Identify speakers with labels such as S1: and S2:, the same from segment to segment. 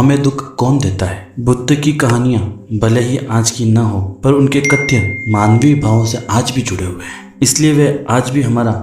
S1: हमें दुख कौन देता है। बुद्ध की कहानियां भले ही आज की न हो, पर उनके कथ्य मानवीय भावों से आज भी जुड़े हुए हैं, इसलिए वे आज भी हमारा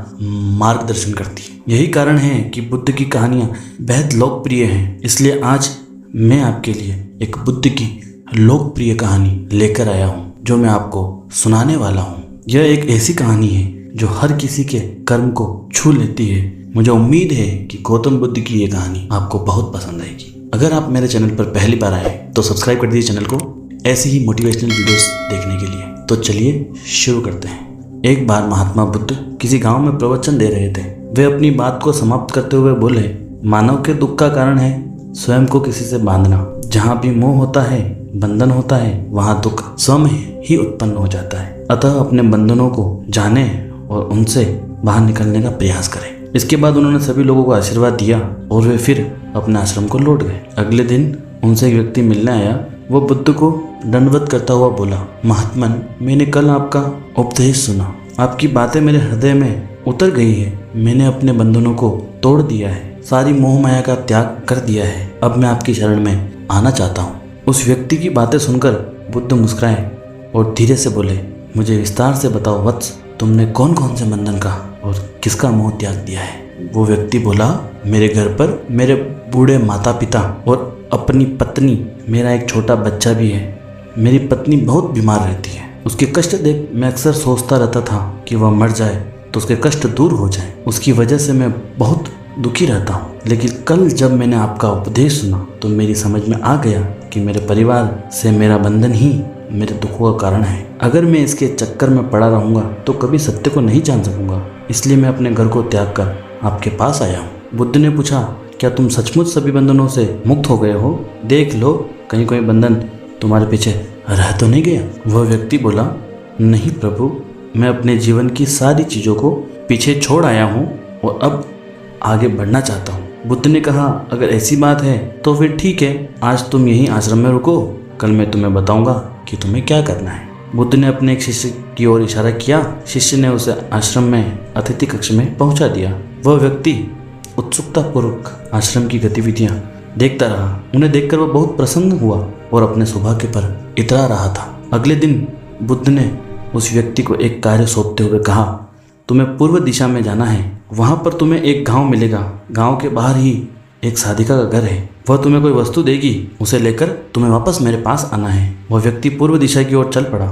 S1: मार्गदर्शन करती है। यही कारण है कि बुद्ध की कहानियां बेहद लोकप्रिय हैं। इसलिए आज मैं आपके लिए एक बुद्ध की लोकप्रिय कहानी लेकर आया हूँ, जो मैं आपको सुनाने वाला हूँ। यह एक ऐसी कहानी है जो हर किसी के कर्म को छू लेती है। मुझे उम्मीद है कि गौतम बुद्ध की ये कहानी आपको बहुत पसंद आएगी। अगर आप मेरे चैनल पर पहली बार आए तो सब्सक्राइब कर दीजिए चैनल को, ऐसी ही मोटिवेशनल वीडियोस देखने के लिए। तो चलिए शुरू करते हैं। एक बार महात्मा बुद्ध किसी गांव में प्रवचन दे रहे थे। वे अपनी बात को समाप्त करते हुए बोले, मानव के दुख का कारण है स्वयं को किसी से बांधना। जहाँ भी मोह होता है, बंधन होता है, वहाँ दुख स्वयं ही उत्पन्न हो जाता है। अतः अपने बंधनों को जाने और उनसे बाहर निकलने का प्रयास करें। इसके बाद उन्होंने सभी लोगों को आशीर्वाद दिया और वे फिर अपने आश्रम को लौट गए। अगले दिन उनसे एक व्यक्ति मिलने आया। वो बुद्ध को दंडवत करता हुआ बोला, महात्मन, मैंने कल आपका उपदेश सुना। आपकी बातें मेरे हृदय में उतर गई है। मैंने अपने बंधनों को तोड़ दिया है, सारी मोह माया का त्याग कर दिया है। अब मैं आपकी शरण में आना चाहता हूँ। उस व्यक्ति की बातें सुनकर बुद्ध मुस्कुराए और धीरे से बोले, मुझे विस्तार से बताओ वत्स, तुमने कौन कौन से बंधन का और किसका मोह त्याग दिया है। वो व्यक्ति बोला, मेरे घर पर मेरे बूढ़े माता पिता और अपनी पत्नी, मेरा एक छोटा बच्चा भी है। मेरी पत्नी बहुत बीमार रहती है। उसके कष्ट देख मैं अक्सर सोचता रहता था कि वह मर जाए तो उसके कष्ट दूर हो जाए। उसकी वजह से मैं बहुत दुखी रहता हूँ। लेकिन कल जब मैंने आपका उपदेश सुना तो मेरी समझ में आ गया कि मेरे परिवार से मेरा बंधन ही मेरे दुखों का कारण है। अगर मैं इसके चक्कर में पड़ा रहूँगा तो कभी सत्य को नहीं जान सकूँगा। इसलिए मैं अपने घर को त्याग कर आपके पास आया हूँ। बुद्ध ने पूछा, क्या तुम सचमुच सभी बंधनों से मुक्त हो गए हो? देख लो, कहीं कोई बंधन तुम्हारे पीछे रह तो नहीं गया। वह व्यक्ति बोला, नहीं प्रभु, मैं अपने जीवन की सारी चीज़ों को पीछे छोड़ आया हूँ और अब आगे बढ़ना चाहता हूँ। बुद्ध ने कहा, अगर ऐसी बात है तो फिर ठीक है, आज तुम यहीं आश्रम में रुको, कल मैं तुम्हें बताऊंगा कि तुम्हें क्या करना है। बुद्ध ने अपने एक शिष्य की ओर इशारा किया। शिष्य ने उसे आश्रम में अतिथि कक्ष में पहुंचा दिया। वह व्यक्ति उत्सुकतापूर्वक आश्रम की गतिविधियां देखता रहा। उन्हें देखकर वह बहुत प्रसन्न हुआ और अपने सौभाग्य पर इतरा रहा था। अगले दिन बुद्ध ने उस व्यक्ति को एक कार्य सौंपते हुए कहा, तुम्हें पूर्व दिशा में जाना है। वहाँ पर तुम्हें एक गांव मिलेगा। गांव के बाहर ही एक साधिका का घर है। वह तुम्हें कोई वस्तु देगी, उसे लेकर तुम्हें वापस मेरे पास आना है। वह व्यक्ति पूर्व दिशा की ओर चल पड़ा।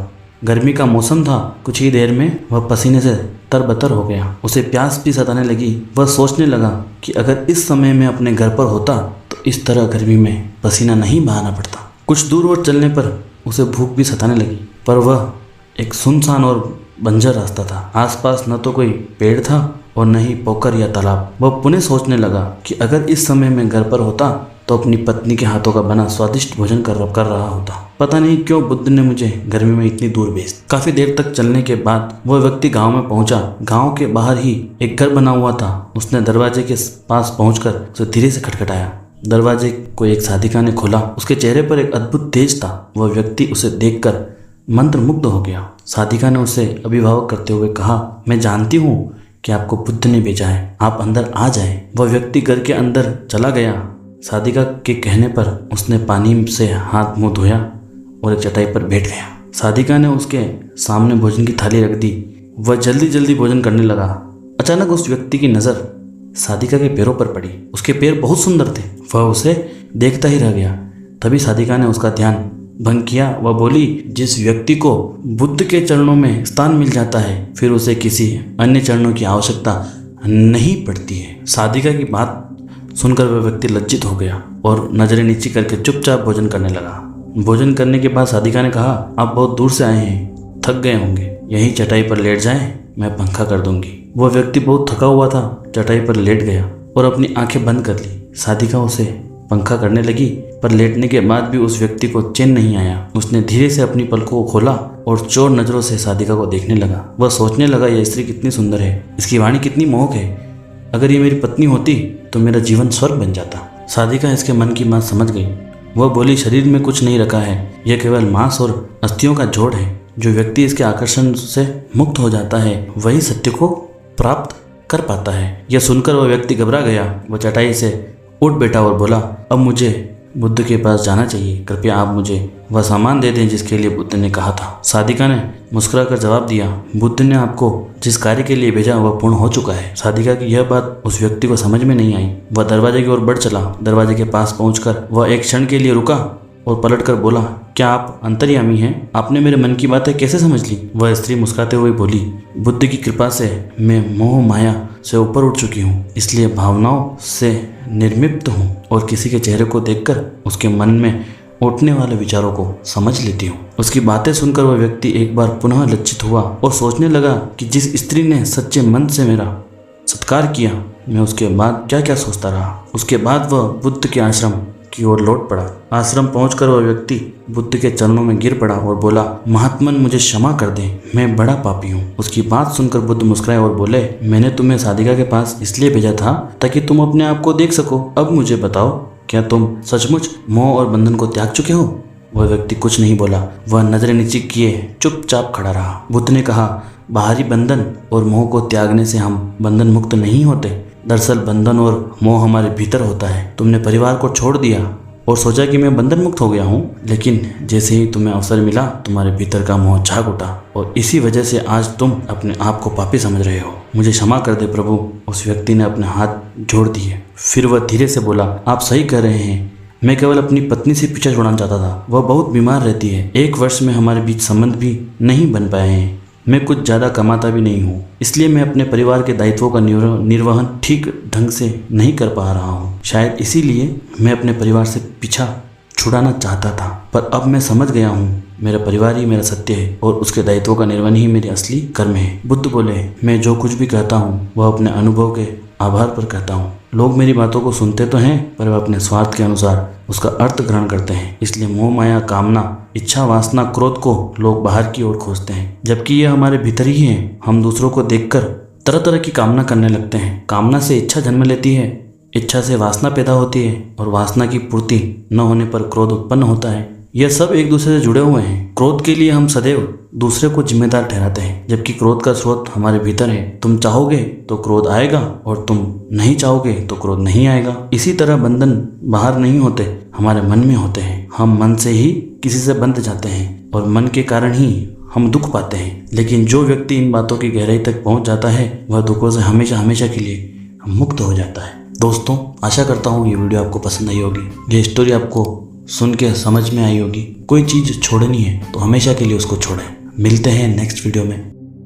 S1: गर्मी का मौसम था। कुछ ही देर में वह पसीने से तरबतर हो गया। उसे प्यास भी सताने लगी। वह सोचने लगा कि अगर इस समय में अपने घर पर होता तो इस तरह गर्मी में पसीना नहीं बहाना पड़ता। कुछ दूर और चलने पर उसे भूख भी सताने लगी, पर वह एक सुनसान और बंजर रास्ता था। आसपास न तो कोई पेड़ था और न ही पोखर या तालाब। वह पुनः सोचने लगा कि अगर इस समय में घर पर होता तो अपनी पत्नी के हाथों का बना स्वादिष्ट भोजन कर रहा होता। पता नहीं क्यों बुद्ध ने मुझे गर्मी में इतनी दूर भेज। काफी देर तक चलने के बाद वह व्यक्ति गांव में पहुंचा। गांव के बाहर ही एक घर बना हुआ था। उसने दरवाजे के पास पहुंचकर उसे धीरे से खटखटाया। दरवाजे को एक साधिका ने खोला। उसके चेहरे पर एक अद्भुत तेज था। वह व्यक्ति उसे देखकर मंत्रमुग्ध हो गया। साधिका ने उसे अभिभावक करते हुए कहा, मैं जानती हूँ कि आपको बुद्ध ने भेजा है, आप अंदर आ जाएं। वह व्यक्ति घर के अंदर चला गया। साधिका के कहने पर उसने पानी से हाथ मुंह धोया और एक चटाई पर बैठ गया। साधिका ने उसके सामने भोजन की थाली रख दी। वह जल्दी जल्दी भोजन करने लगा। अचानक उस व्यक्ति की नज़र साधिका के पैरों पर पड़ी। उसके पैर बहुत सुंदर थे। वह उसे देखता ही रह गया। तभी साधिका ने उसका ध्यान भंग किया। वह बोली, जिस व्यक्ति को बुद्ध के चरणों में स्थान मिल जाता है फिर उसे किसी अन्य चरणों की आवश्यकता नहीं पड़ती है। साधिका की बात सुनकर वह व्यक्ति लज्जित हो गया और नजरें नीची करके चुपचाप भोजन करने लगा। भोजन करने के बाद साधिका ने कहा, आप बहुत दूर से आए हैं, थक गए होंगे, यहीं चटाई पर लेट जाएं, मैं पंखा कर दूंगी। वह व्यक्ति बहुत थका हुआ था। चटाई पर लेट गया और अपनी आंखें बंद कर ली। साधिका उसे पंखा करने लगी, पर लेटने के बाद भी उस व्यक्ति को चैन नहीं आया। उसने धीरे से अपनी पलकों को खोला और चोर नजरों से साधिका को देखने लगा। वह सोचने लगा, यह स्त्री कितनी सुंदर है, इसकी वाणी कितनी मोहक है। अगर ये मेरी पत्नी होती तो मेरा जीवन स्वर्ग बन जाता। साधिका इसके मन की बात समझ गई। वह बोली, शरीर में कुछ नहीं रखा है, यह केवल मांस और अस्थियों का जोड़ है। जो व्यक्ति इसके आकर्षण से मुक्त हो जाता है वही सत्य को प्राप्त कर पाता है। यह सुनकर वह व्यक्ति घबरा गया। वह चटाई से उठ बैठा और बोला, अब मुझे बुद्ध के पास जाना चाहिए। कृपया आप मुझे वह सामान दे दें जिसके लिए बुद्ध ने कहा था। साधिका ने मुस्कुराकर जवाब दिया, बुद्ध ने आपको जिस कार्य के लिए भेजा वह पूर्ण हो चुका है। साधिका की यह बात उस व्यक्ति को समझ में नहीं आई। वह दरवाजे की ओर बढ़ चला। दरवाजे के पास पहुंचकर वह एक क्षण के लिए रुका और पलटकर बोला, क्या आप अंतर्यामी हैं? आपने मेरे मन की बातें कैसे समझ ली? वह स्त्री मुस्कुराते हुए बोली, बुद्ध की कृपा से मैं मोह माया से ऊपर उठ चुकी हूँ, इसलिए भावनाओं से निर्लिप्त हूँ और किसी के चेहरे को देखकर उसके मन में उठने वाले विचारों को समझ लेती हूँ। उसकी बातें सुनकर वह व्यक्ति एक बार पुनः लज्जित हुआ और सोचने लगा कि जिस स्त्री ने सच्चे मन से मेरा सत्कार किया, मैं उसके बाद क्या क्या सोचता रहा। उसके बाद वह बुद्ध के आश्रम की ओर लौट पड़ा। आश्रम पहुंचकर वह व्यक्ति बुद्ध के चरणों में गिर पड़ा और बोला, महात्मन मुझे क्षमा कर दे, मैं बड़ा पापी हूँ। उसकी बात सुनकर बुद्ध मुस्कुराए और बोले, मैंने तुम्हें साधिका के पास इसलिए भेजा था ताकि तुम अपने आप को देख सको। अब मुझे बताओ, क्या तुम सचमुच मोह और बंधन को त्याग चुके हो? वह व्यक्ति कुछ नहीं बोला। वह नजरें नीचे किए चुपचाप खड़ा रहा। बुद्ध ने कहा, बाहरी बंधन और मोह को त्यागने से हम बंधन मुक्त नहीं होते। दरअसल बंधन और मोह हमारे भीतर होता है। तुमने परिवार को छोड़ दिया और सोचा कि मैं बंधन मुक्त हो गया हूँ, लेकिन जैसे ही तुम्हें अवसर मिला तुम्हारे भीतर का मोह जाग उठा और इसी वजह से आज तुम अपने आप को पापी समझ रहे हो। मुझे क्षमा कर दे प्रभु। उस व्यक्ति ने अपने हाथ जोड़ दिए। फिर वह धीरे से बोला, आप सही कह रहे हैं, मैं केवल अपनी पत्नी से पीछा छुड़ाना चाहता था। वह बहुत बीमार रहती है। 1 वर्ष में हमारे बीच संबंध भी नहीं बन पाए हैं। मैं कुछ ज़्यादा कमाता भी नहीं हूँ, इसलिए मैं अपने परिवार के दायित्वों का निर्वहन ठीक ढंग से नहीं कर पा रहा हूँ। शायद इसीलिए मैं अपने परिवार से पीछा छुड़ाना चाहता था, पर अब मैं समझ गया हूँ मेरा परिवार ही मेरा सत्य है और उसके दायित्वों का निर्वहन ही मेरी असली कर्म है। बुद्ध बोले, मैं जो कुछ भी कहता हूँ वह अपने अनुभव के आधार पर कहता हूँ। लोग मेरी बातों को सुनते तो हैं, पर वह अपने स्वार्थ के अनुसार उसका अर्थ ग्रहण करते हैं। इसलिए मोह माया, कामना, इच्छा, वासना, क्रोध को लोग बाहर की ओर खोजते हैं, जबकि ये हमारे भीतर ही है। हम दूसरों को देखकर तरह तरह की कामना करने लगते हैं। कामना से इच्छा जन्म लेती है, इच्छा से वासना पैदा होती है और वासना की पूर्ति न होने पर क्रोध उत्पन्न होता है। यह सब एक दूसरे से जुड़े हुए हैं। क्रोध के लिए हम सदैव दूसरे को जिम्मेदार ठहराते हैं, जबकि क्रोध का स्रोत हमारे भीतर है। तुम चाहोगे तो क्रोध आएगा और तुम नहीं चाहोगे तो क्रोध नहीं आएगा। इसी तरह बंधन बाहर नहीं होते, हमारे मन में होते हैं। हम मन से ही किसी से बंध जाते हैं और मन के कारण ही हम दुख पाते हैं। लेकिन जो व्यक्ति इन बातों की गहराई तक पहुंच जाता है वह दुखों से हमेशा हमेशा के लिए मुक्त हो जाता है। दोस्तों, आशा करता हूँ ये वीडियो आपको पसंद आई होगी। ये स्टोरी आपको सुन के समझ में आई होगी। कोई चीज़ छोड़नी है तो हमेशा के लिए उसको छोड़ें। मिलते हैं नेक्स्ट वीडियो में।